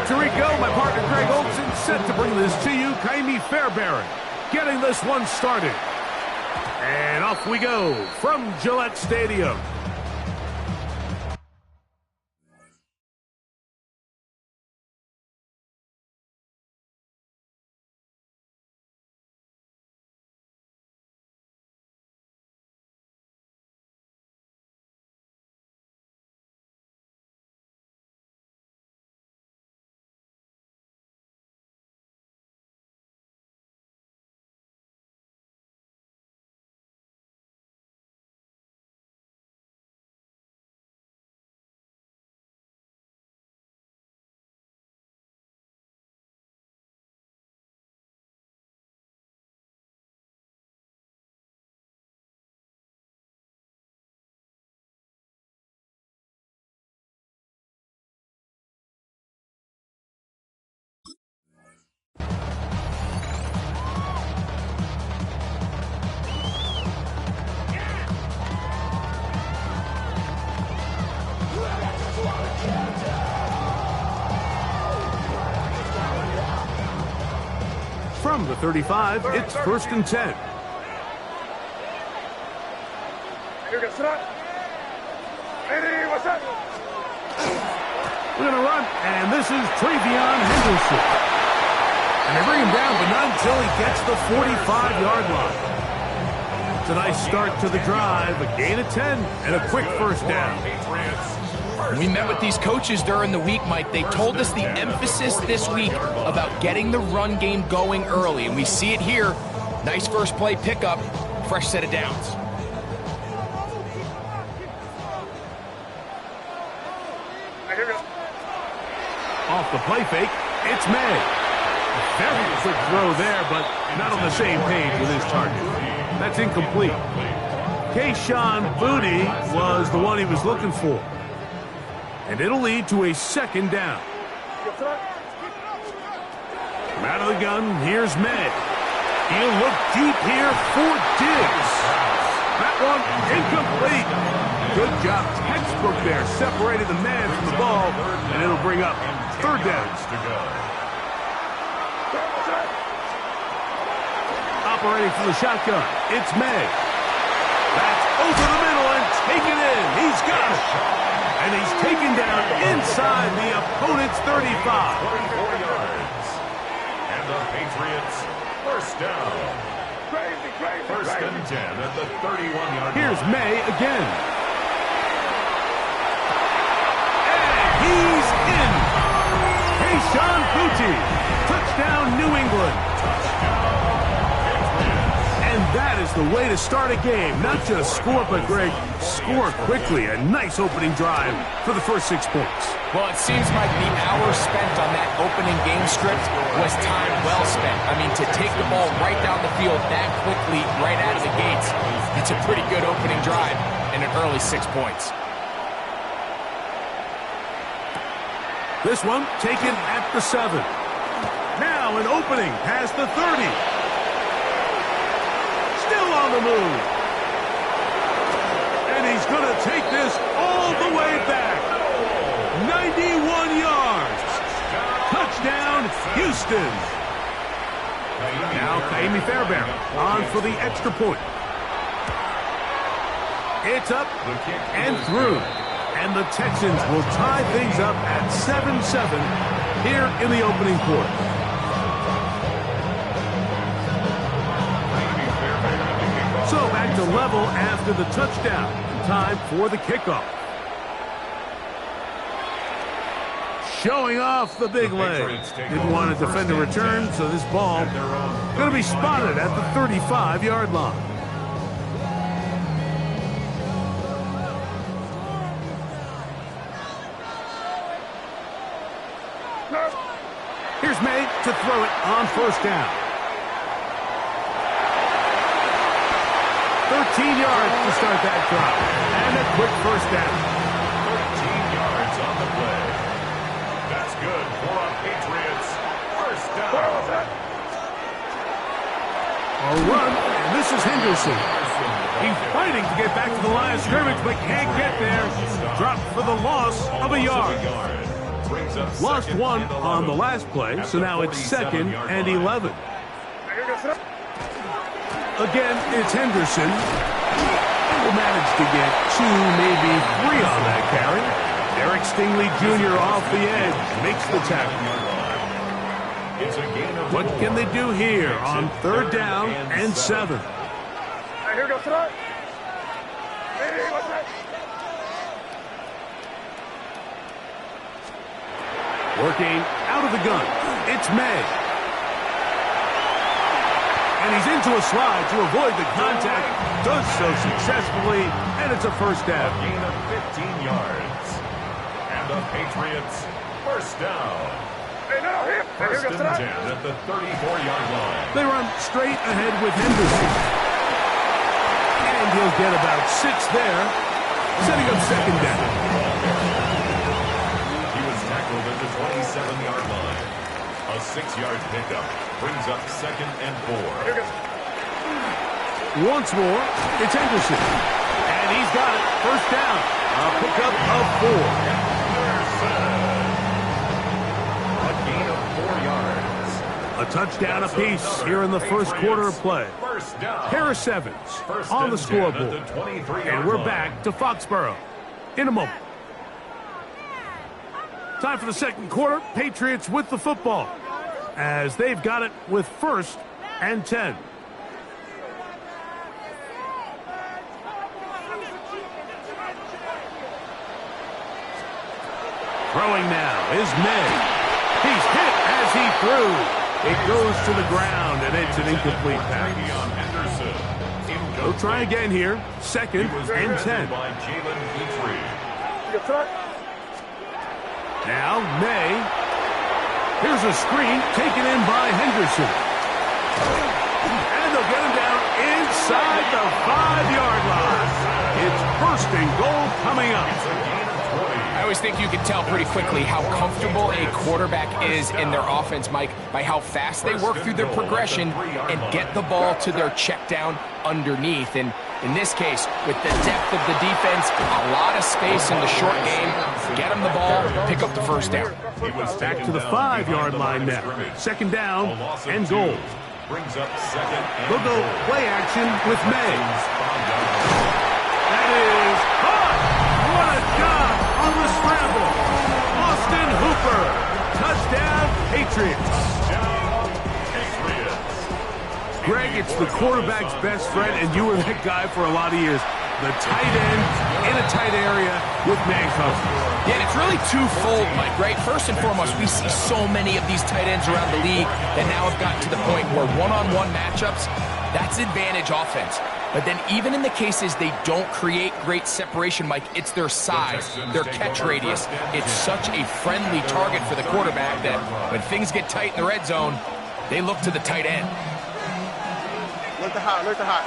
Here we go. My partner Greg Olson set to bring this to you. Ka'imi Fairbairn getting this one started. And off we go from Gillette Stadium. From the 35, it's 1st and 10. We're going to run, and this is Travion Henderson. And they bring him down, but not until he gets the 45-yard line. It's a nice start to the drive, a gain of 10, and a quick first down. We met with these coaches during the week, Mike. They told us the emphasis this week about getting the run game going early, and we see it here. Nice first play pickup, fresh set of downs. Off the play fake, it's May. Very quick throw there, but not on the same page with his target. That's incomplete. Kayshon Boutte was the one he was looking for. And it'll lead to a 2nd down. From out of the gun, here's May. He'll look deep here for Diggs. That one incomplete. Good job, textbook there. Separated the man from the ball, and it'll bring up 3rd down. Operating from the shotgun, it's May. That's over the middle and taken in. He's got it. And he's taken down inside the opponent's 35. 34 yards. And the Patriots, 1st down. 1st and 10 at the 31-yard line. Here's May again. And he's in. Kayshon Boutte. Touchdown, New England. And that is the way to start a game. Not just score, but, Greg, score quickly. A nice opening drive for the first 6 points. Well, it seems like the hour spent on that opening game script was time well spent. I mean, to take the ball right down the field that quickly, right out of the gates, it's a pretty good opening drive and an early 6 points. This one taken at the 7. Now an opening past the 30. Still on the move. And he's going to take this all the way back. 91 yards. Touchdown, Houston. Now Ka'imi Fairbairn on for the extra point. It's up and through. And the Texans will tie things up at 7-7 here in the opening quarter. So back to level after the touchdown. Time for the kickoff. Showing off the big leg. Didn't want to defend a return, so this ball going to be spotted at the 35-yard line. Here's May to throw it on 1st down. 13 yards to start that drive. And a quick 1st down. 13 yards on the play. That's good for a Patriots 1st down. A run, and this is Henderson. He's fighting to get back to the line of scrimmage, but can't get there. Dropped for the loss of a yard. Lost one on the last play, so now it's 2nd and 11. Again, it's Henderson. Will manage to get 2, maybe 3 on that carry. Derek Stingley Jr. off the edge, makes the tackle. What can they do here on 3rd down and 7? Here goes tonight. Working out of the gun, it's May. And he's into a slide to avoid the contact. Does so successfully, and it's a 1st down. A gain of 15 yards. And the Patriots, 1st down. 1st and 10 at the 34-yard line. They run straight ahead with Henderson. And he'll get about 6 there, setting up 2nd down. He was tackled at the 27-yard line. A 6-yard pickup brings up 2nd and 4. Once more, it's Henderson. And he's got it, 1st down. A pickup of 4. A touchdown apiece here in the first quarter of play. Harris Evans on the scoreboard. And we're back to Foxborough in a moment. Time for the 2nd quarter. Patriots with the football as they've got it with 1st and 10. Throwing now is May. He's hit as he threw. It goes to the ground, and it's an incomplete pass. They'll try again here. 2nd and 10. Now, May. Here's a screen taken in by Henderson. And they'll get him down inside the 5-yard line. It's 1st and goal coming up. I always think you can tell pretty quickly how comfortable a quarterback is in their offense, Mike, by how fast they work through their progression and get the ball to their check down underneath. And in this case, with the depth of the defense, a lot of space in the short game, get them the ball, pick up the 1st down. Back to the 5-yard line now. 2nd down and goal. They'll go play action with May. That is caught. What a job on the scramble. Austin Hooper. Touchdown, Patriots. Greg, it's the quarterback's best friend, and you were that guy for a lot of years. The tight end in a tight area with man coverage. Yeah, and it's really twofold, Mike, right? First and foremost, we see so many of these tight ends around the league that now have gotten to the point where one-on-one matchups, that's advantage offense. But then even in the cases they don't create great separation, Mike, it's their size, their catch radius. It's such a friendly target for the quarterback that when things get tight in the red zone, they look to the tight end. Look to hot, look to hot.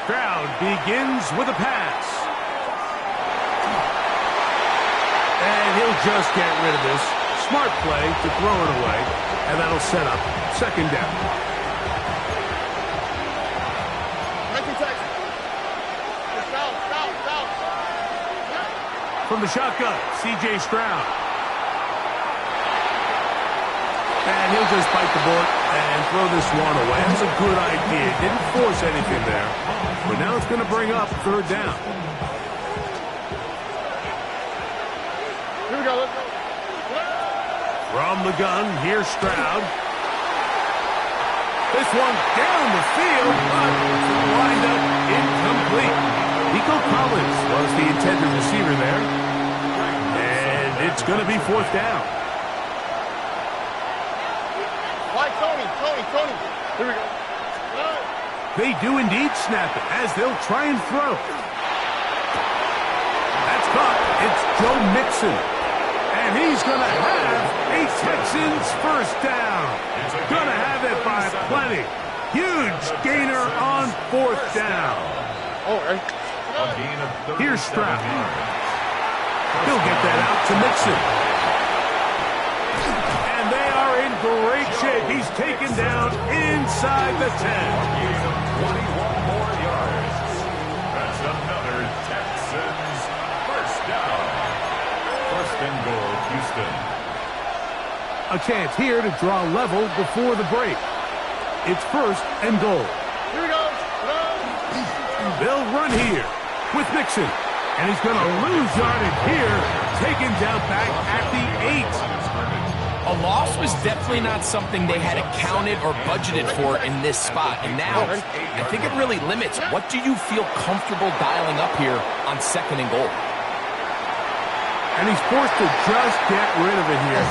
Stroud begins with a pass. And he'll just get rid of this. Smart play to throw it away. And that'll set up 2nd down. From the shotgun, C.J. Stroud. And he'll just bite the bullet and throw this one away. That's a good idea. Didn't force anything there. But now it's going to bring up 3rd down. Here we go, let's go. From the gun, here's Stroud. This one down the field, but lined up incomplete. Nico Collins was the intended receiver there. And it's going to be 4th down. Tony. Here we go. They do indeed snap it as they'll try and throw. That's caught. It's Joe Mixon. And he's going to have a Texans 1st down. Going to have it by plenty. Huge gainer on 4th down. Here's Stroud. He'll get that out to Mixon. And they are in great shape. He's taken down inside the 10. 21 more yards. That's another Texans 1st down. Preston. A chance here to draw level before the break. It's first and goal. Here we go. They'll run here with Mixon. And he's going to lose yardage here, taken down back at the 8. A loss was definitely not something they had accounted or budgeted for in this spot. And now, I think it really limits what do you feel comfortable dialing up here on second and goal. And he's forced to just get rid of it here.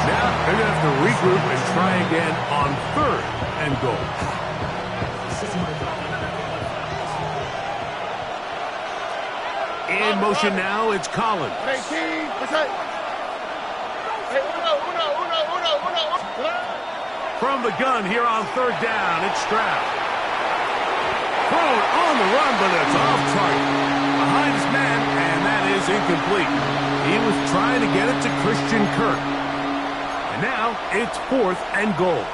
Now they're going to have to regroup and try again on third and goal. In motion now, it's Collins. From the gun here on third down, it's Stroud. Thrown on the run, but it's off target. Behind his man, and that is incomplete. He was trying to get it to Christian Kirk. And now it's fourth and goal.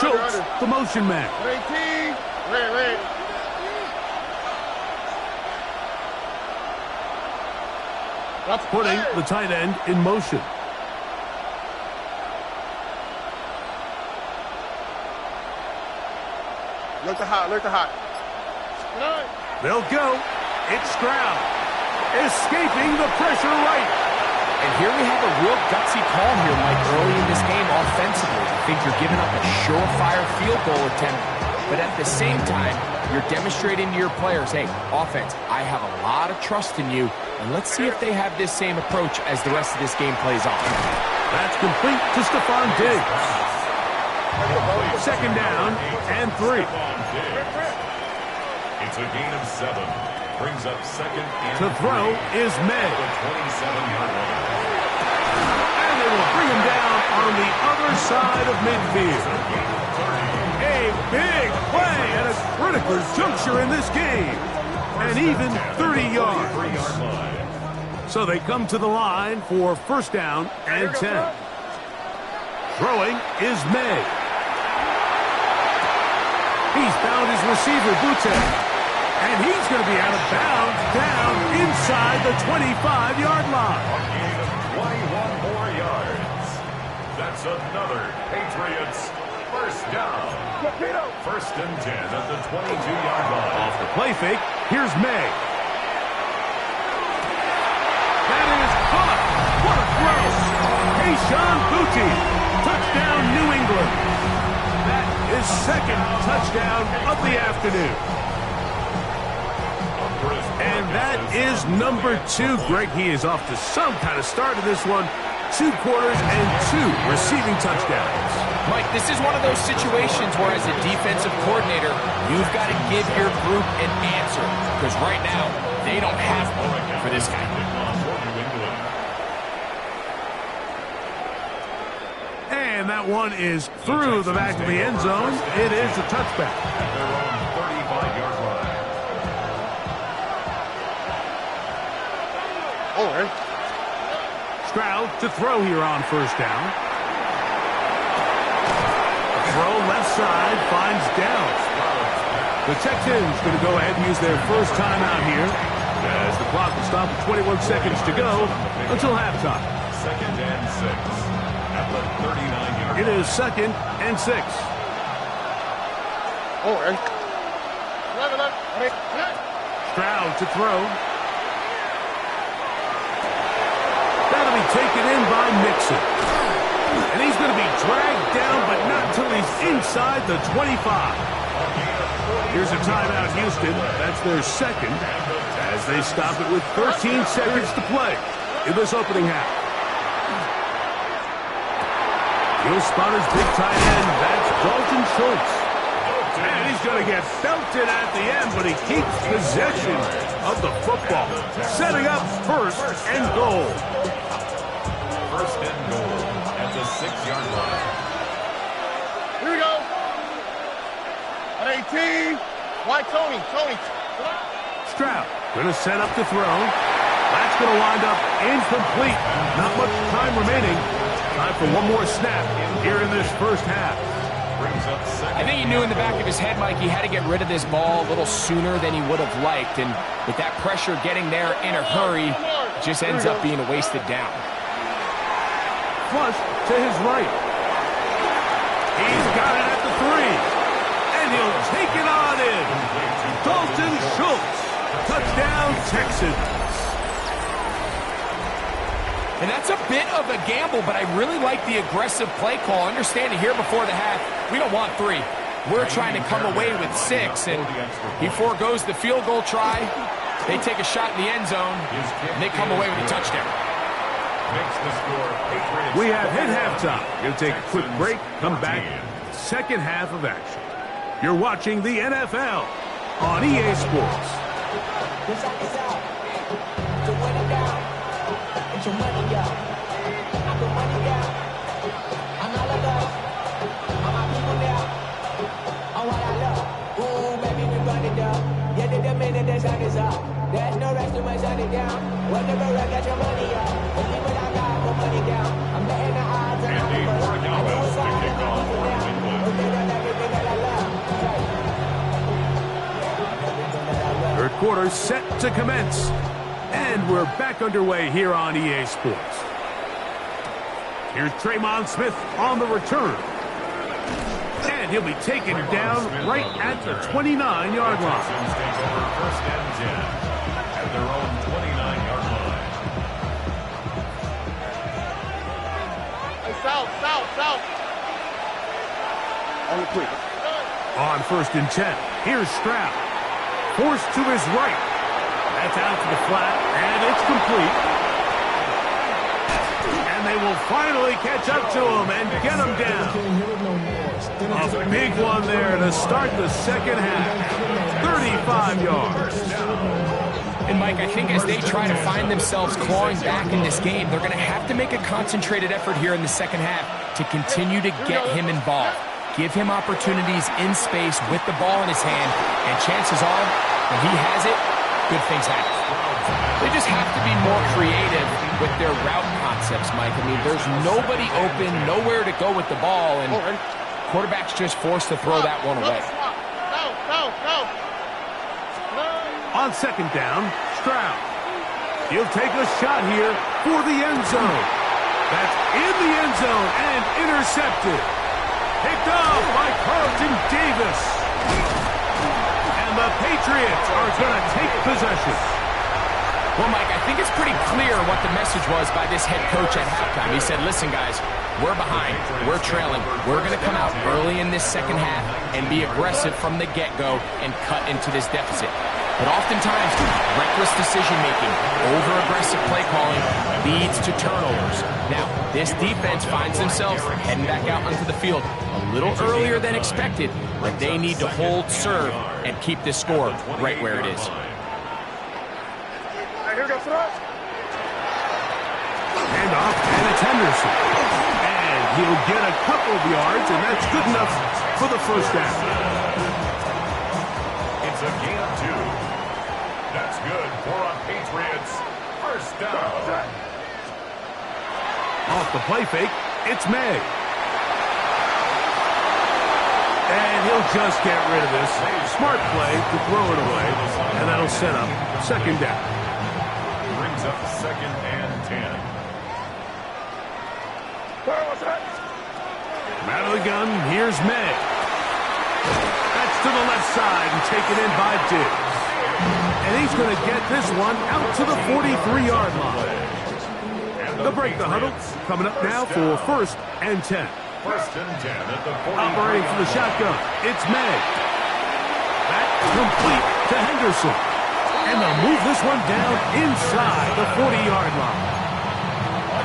Schultz, the motion man. Wait. Putting the tight end in motion. Look the hot. They'll go. It's Stroud. Escaping the pressure right. And here we have a real gutsy call here, Mike, early in this game offensively. I think you're giving up a surefire field goal attempt, but at the same time, you're demonstrating to your players, hey, offense, I have a lot of trust in you, and let's see if they have this same approach as the rest of this game plays on. That's complete to Stephon Diggs. Second down and 3. It's a gain of 7. Brings up second and To throw is May. the 27-yard line. And they will bring him down on the other side of midfield. A big play at a critical juncture in this game. And even 30 yards. 3-yard line. So they come to the line for first down and 10. Throwing is May. He's found his receiver, Boutte. And he's going to be out of bounds down inside the 25-yard line. A gain of 21 more yards. That's another Patriots first down. First and 10 at the 22-yard line. Off the play fake, here's May. That is caught. What a throw. Kayshon Boutte. Touchdown, New England. That is second touchdown of the afternoon. And that is number 2. Greg, he is off to some kind of start in this one. 2 quarters and 2 receiving touchdowns. Mike, this is one of those situations where as a defensive coordinator, you've got to give your group an answer. Because right now, they don't have one for this guy. And that one is through the back of the end zone. It is a touchback. At their own 35-yard line. Stroud to throw here on first down. Throw left side, finds Downs. The Texans going to go ahead and use their first timeout here as the clock will stop with 21 seconds to go until halftime. Second and 6 at the 39-yard line. It is second and 6. Stroud to throw. That'll be taken in by Mixon. And he's going to be dragged down, but not until he's inside the 25. Here's a timeout, Houston. That's their second, as they stop it with 13 seconds to play in this opening half. He'll spot his big tight end. That's Dalton Schultz. And he's going to get belted at the end, but he keeps possession of the football. Setting up first and goal. First and goal at the 6-yard line. Here we go. At 18. Why Tony? Stroud going to set up to throw. That's going to wind up incomplete. Not much time remaining. Time for one more snap here in this first half. brings up second. I think he knew in the back of his head, Mike, he had to get rid of this ball a little sooner than he would have liked. And with that pressure getting there in a hurry, it just ends up being a wasted down. Flush to his right. He's got it at the 3. And he'll take it on in. Dalton Schultz. Touchdown, Texans. And that's a bit of a gamble, but I really like the aggressive play call. Understanding here before the half, we don't want 3. We're trying to come away with 6, and he forgoes the field goal try. They take a shot in the end zone, and they come away with a touchdown. We have hit halftime. We're going to take a quick break, come back, second half of action. You're watching the NFL on EA Sports. Get your money up. I put money out. I'm all about. I'm my people now. I'm what I love. Ooh, baby, we run it down. Yeah, the minute the sun is up. There's no rest to my shut it down. Whatever I get your money up. Believe what I got, put money down. I'm betting the odds and I'm the first. I know it's hard to make people down. But they done everything that I love. Third quarter set to commence. And we're back underway here on EA Sports. Here's Traymon Smith on the return. And he'll be taken down right at the 29-yard line. First and 10 at their own 29-yard line. Hey, south. On the quick. On first and 10, here's Stroud. Forced to his right. That's out to the flat, and it's complete. And they will finally catch up to him and get him down. A big one there to start the second half. 35 yards. And, Mike, I think as they try to find themselves clawing back in this game, they're going to have to make a concentrated effort here in the second half to continue to get him involved. Give him opportunities in space with the ball in his hand, and chances are, when he has it, good things happen. They just have to be more creative with their route concepts, Mike. I mean, there's nobody open, nowhere to go with the ball, and quarterback's just forced to throw that one away. On second down, Stroud. He'll take a shot here for the end zone. That's in the end zone and intercepted. Picked off by Carlton Davis. And the Patriots are going to take possession. Well, Mike, I think it's pretty clear what the message was by this head coach at halftime. He said, listen, guys, we're behind. We're trailing. We're going to come out early in this second half and be aggressive from the get-go and cut into this deficit. But oftentimes, reckless decision-making, over-aggressive play calling leads to turnovers. Now, this defense finds themselves heading back out onto the field a little earlier than expected, but they need to hold serve and keep this score right where it is. Hand off, and it's Henderson. And he'll get a couple of yards, and that's good enough for the first down. It's a gain of 2. That's good for a Patriots first down. Off the play fake, it's May. And he'll just get rid of this. Smart play to throw it away, and that'll set up second down. Brings up second and 10. Out of the gun, here's May. That's to the left side and taken in by Diggs. And he's going to get this one out to the 43-yard line. They'll break the huddle. Coming up now for first and 10. First and 10 at the 43. Operating from the shotgun, it's May. That's complete to Henderson. And they'll move this one down inside the 40-yard line.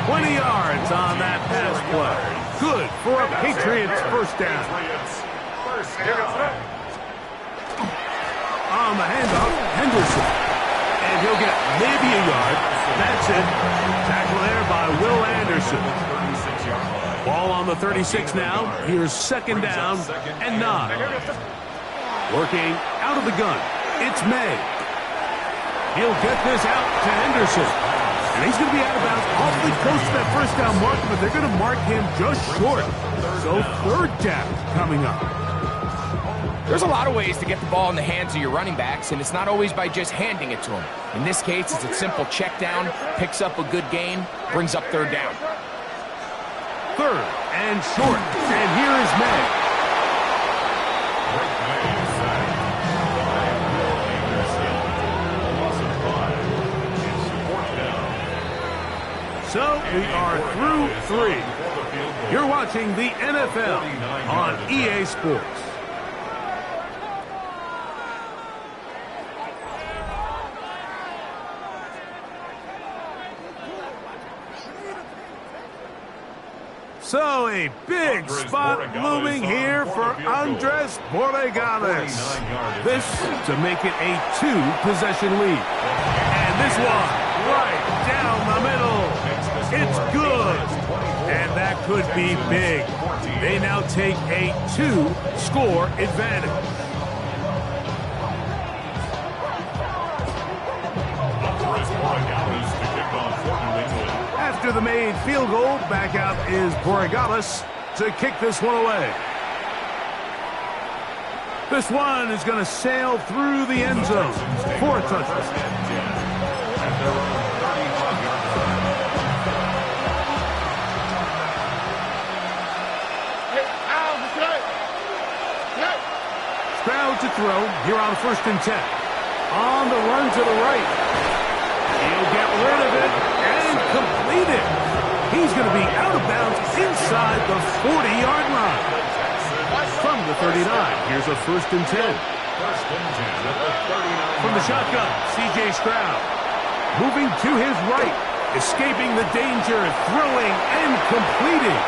20 yards on that pass play. Good for a Patriots first down. On the handoff, Henderson. And he'll get maybe a yard. That's it. Tackle there by Will Anderson. Ball on the 36 now. Here's second down and 9. Working out of the gun. It's May. He'll get this out to Henderson. And he's going to be out of bounds awfully close to that first down marker, but they're going to mark him just short. So third down coming up. There's a lot of ways to get the ball in the hands of your running backs, and it's not always by just handing it to them. In this case, it's a simple check down, picks up a good gain, brings up third down. Third and short. And here is May. So we are through 3. You're watching the NFL on EA Sports. So a big spot looming here for Andres Borregales. This to make it a 2-possession lead. And this one right down the middle. It's good. And that could be big. They now take a 2-score advantage. After the made field goal, back out is Borregales to kick this one away. This one is going to sail through the end zone for a touchdown. Stroud to throw here on 1st and 10. On the run to the right. He'll get rid of it and complete it. He's going to be out of bounds inside the 40-yard line. From the 39, here's a 1st and 10. From the shotgun, C.J. Stroud. Moving to his right, escaping the danger, throwing and completing.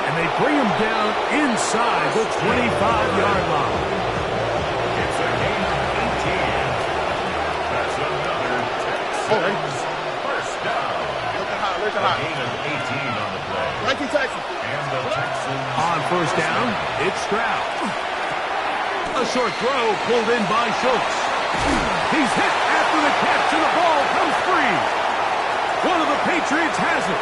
And they bring him down inside the 25-yard line. It's a gain of 18. That's another Texans first down. Look at A gain of 18 on the play. Thank you, Texas. And the Texans On 1st down, it's Stroud. A short throw pulled in by Schultz. He's hit after the catch, and the ball comes free. One of the Patriots has it.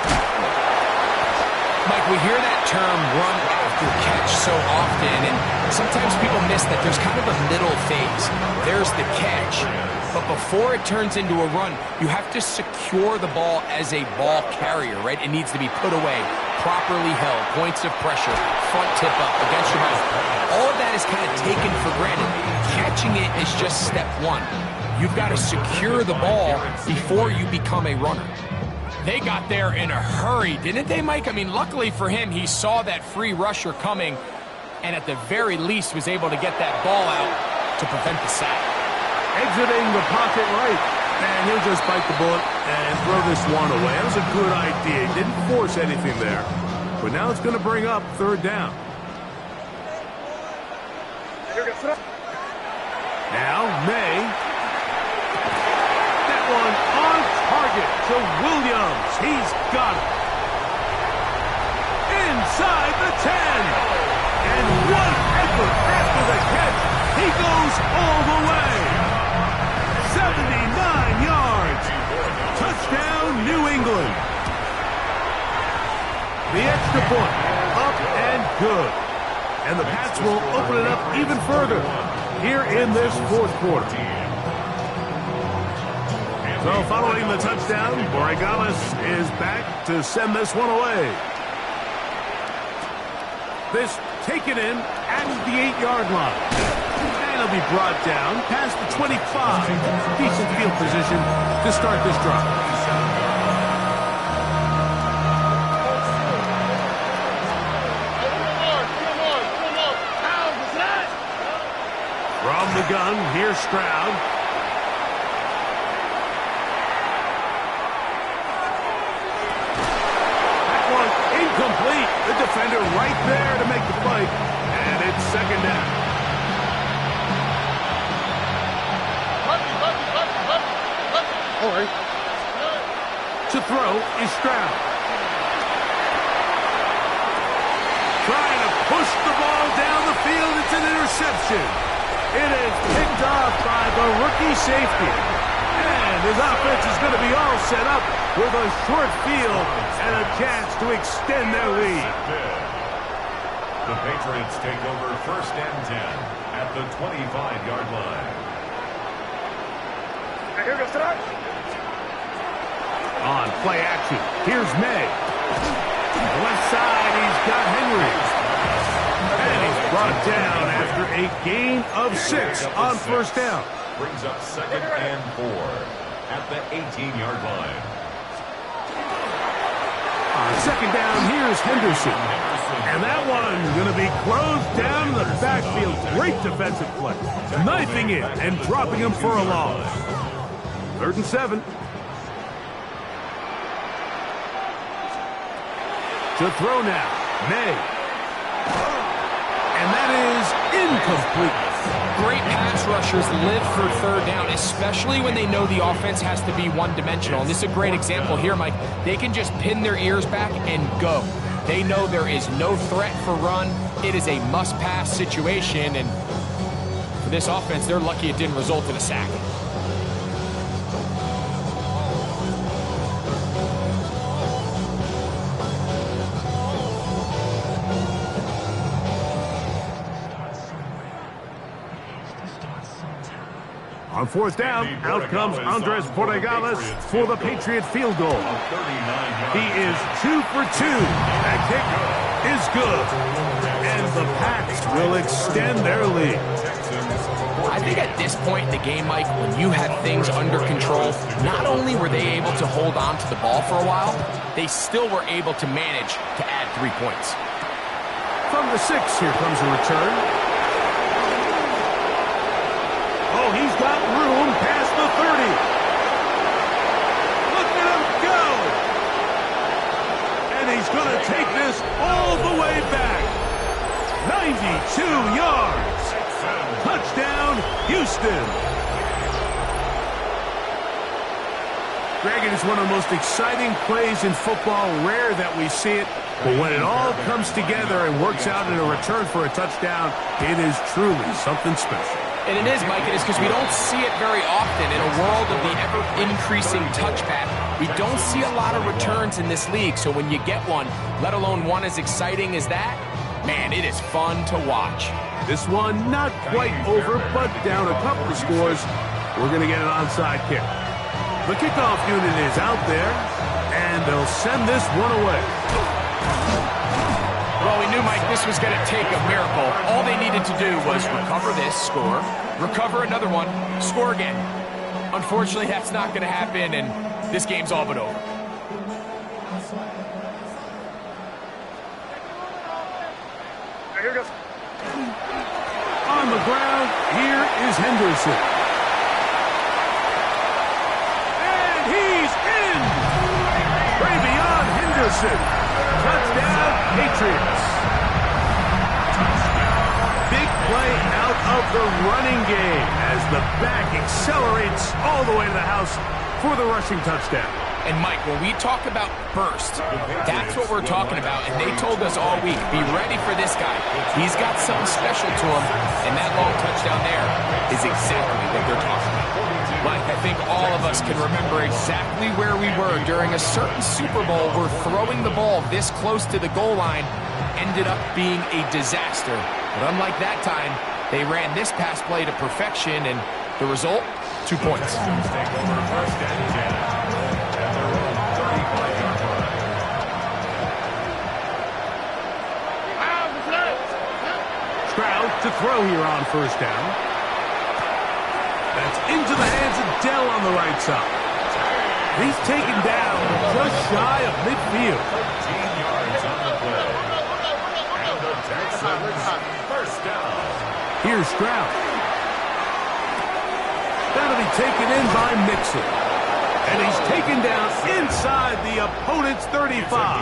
Mike, we hear that term run after catch so often, and sometimes people miss that there's kind of a middle phase. There's the catch, but before it turns into a run, you have to secure the ball as a ball carrier, right? It needs to be put away, properly held, points of pressure, front tip up, against your mouth. All of that is kind of taken for granted. Catching it is just step one. You've got to secure the ball before you become a runner. They got there in a hurry, didn't they, Mike? I mean, luckily for him, he saw that free rusher coming and at the very least was able to get that ball out to prevent the sack. Exiting the pocket right. And he'll just bite the bullet and throw this one away. That was a good idea. He didn't force anything there. But now it's going to bring up 3rd down. Now, May. That one on target to Williams. He's got it. Inside the 10. And one effort after the catch. He goes all the way. 79 yards. Touchdown, New England. The extra point. Up and good. And the Pats will open it up even further here in this 4th quarter. So following the touchdown, Borregales is back to send this one away. This taken in at the 8-yard line. And it'll be brought down past the 25. Decent field position to start this drive. From the gun, here's Stroud. Incomplete. The defender right there to make the play. And it's 2nd down. All right. To throw is Stroud. Trying to push the ball down the field. It's an interception. It is picked off by the rookie safety. And his offense is going to be all set up with a short field and a chance to extend their lead. The Patriots take over 1st and 10 at the 25-yard line. Here goes tonight. On play action, here's May. Left side, he's got Henry. And he's brought down after a gain of 6 on 1st down. Brings up 2nd and 4 at the 18-yard line. On 2nd down, here's Henderson. And that one going to be closed down in the backfield. Great defensive play. Knifing in and dropping him for a loss. 3rd and 7. To throw now, May. And that is incomplete. Great pass rushers live for 3rd down, especially when they know the offense has to be one-dimensional. And this is a great example here, Mike. They can just pin their ears back and go. They know there is no threat for run. It is a must-pass situation, and for this offense, they're lucky it didn't result in a sack. On 4th down, out comes Andres Borregales for the Patriot field goal. He is 2 for 2. That kick is good. And the Pats will extend their lead. I think at this point in the game, Mike, when you had things under control, not only were they able to hold on to the ball for a while, they still were able to manage to add 3 points. From the 6, here comes a return. Oh, he's got room past the 30. Look at him go. And he's going to take this all the way back. 92 yards. Touchdown, Houston. Greg, it is one of the most exciting plays in football. Rare that we see it. But when it all comes together and works out in a return for a touchdown, it is truly something special. And it is, Mike, it is because we don't see it very often in a world of the ever-increasing touchback. We don't see a lot of returns in this league, so when you get one, let alone one as exciting as that, man, it is fun to watch. This one not quite over, but down a couple of scores. We're going to get an onside kick. The kickoff unit is out there, and they'll send this one away. Well, we knew, Mike, this was going to take a miracle. All they needed to do was recover this, score, recover another one, score again. Unfortunately, that's not going to happen, and this game's all but over. Here goes. On the ground, here is Henderson. And he's in! Travion Henderson. Touchdown, Patriots. Big play out of the running game as the back accelerates all the way to the house for the rushing touchdown. And, Mike, when we talk about burst, that's what we're talking about. And they told us all week, be ready for this guy. He's got something special to him, and that long touchdown there is exactly what they're talking about. Mike, I think all of us can remember exactly where we were during a certain Super Bowl where throwing the ball this close to the goal line ended up being a disaster. But unlike that time, they ran this pass play to perfection, and the result, 2 points. Stroud to throw here on 1st down. That's into the hands of Dell on the right side. He's taken down just shy of midfield. 13 yards on the play. And the Texans, 1st down. Here's Stroud. That'll be taken in by Mixon. And he's taken down inside the opponent's 35.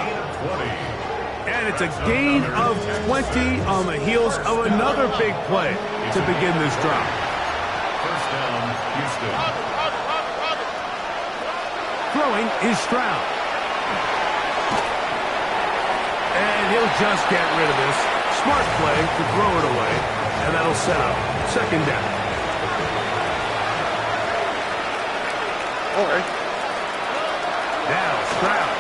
And it's a gain of 20 on the heels of another big play to begin this drive. 1st down, Houston. Throwing is Stroud. And he'll just get rid of this. Smart play to throw it away. And that'll set up 2nd down. Okay. Now Stroud.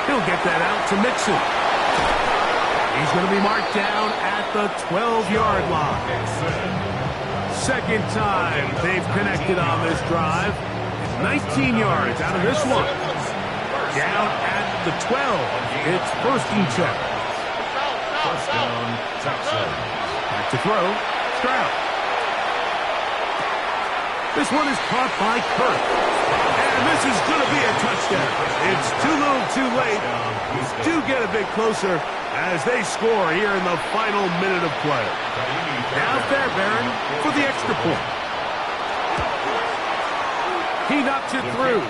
He'll get that out to Mixon. He's going to be marked down at the 12-yard line. Second time they've connected on this drive. 19 yards out of this one. Down at the 12. It's first and 10. First down, Texans. Back to throw. Stroud. This one is caught by Kirk. And this is going to be a touchdown. It's too little too late. Do get a bit closer as they score here in the final minute of play. Now Fairbairn for the extra point. He knocks it through.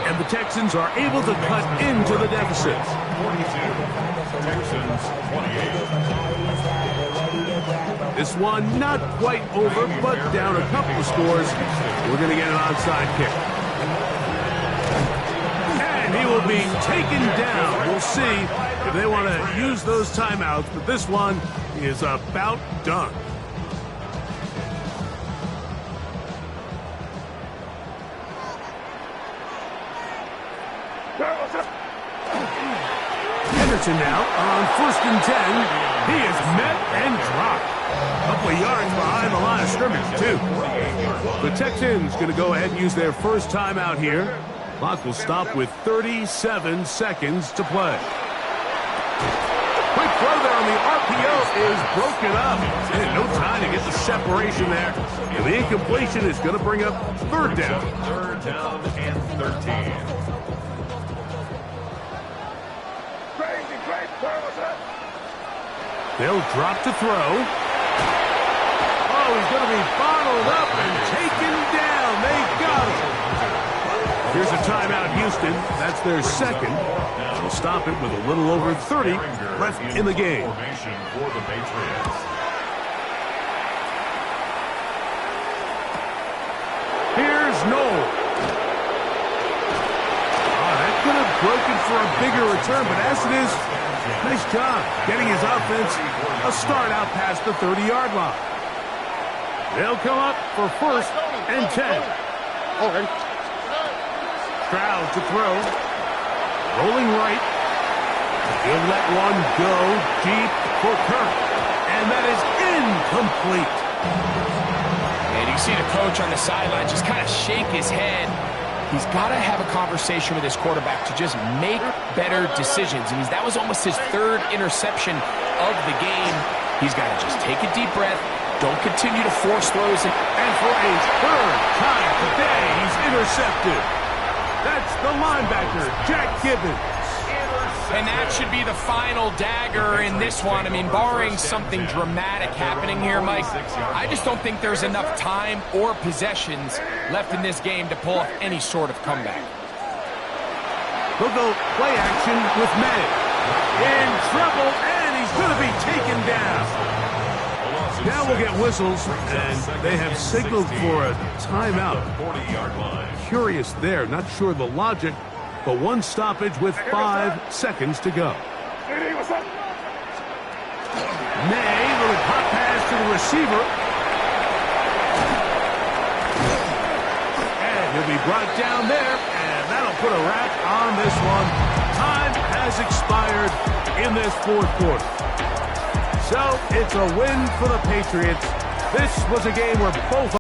And the Texans are able to cut into the deficit. 42. Texans 28. This one not quite over, but down a couple of scores. We're going to get an onside kick. And he will be taken down. We'll see if they want to use those timeouts, but this one is about done. Henderson now on first and 10. He is met and dropped. A couple of yards behind the line of scrimmage, too. The Texans going to go ahead and use their first timeout here. Clock will stop with 37 seconds to play. Quick throw there on the RPO is broken up. And no time to get the separation there. And the incompletion is going to bring up third down. Third down and 13. They'll drop to throw. Oh, he's going to be bottled up and taken down. They got him. Here's a timeout, Houston. That's their second. They'll stop it with a little over 30 left in the game. Formation for the Patriots. Here's Noel. Oh, that could have broken for a bigger return, but as it is, nice job getting his offense a start out past the 30-yard line. They'll come up for first and 10. Okay. Stroud to throw. Rolling right. He'll let one go deep for Kirk. And that is incomplete. And you see the coach on the sideline just kind of shake his head. He's got to have a conversation with his quarterback to just make better decisions. I mean, that was almost his third interception of the game. He's got to just take a deep breath. Don't continue to force throws. And for a third time today, he's intercepted. That's the linebacker, Jack Gibbons. And that should be the final dagger in this one. I mean, barring something dramatic happening here, Mike, I just don't think there's enough time or possessions left in this game to pull off any sort of comeback. They'll go play action with May. In trouble, and he's going to be taken down. Now we'll get whistles, and they have signaled for a timeout. 40-yard line. Curious there, not sure the logic, but one stoppage with 5 seconds to go. CD, what's up? May, little pop pass to the receiver. And he'll be brought down there, and that'll put a wrap on this one. Time has expired in this fourth quarter. So it's a win for the Patriots. This was a game where both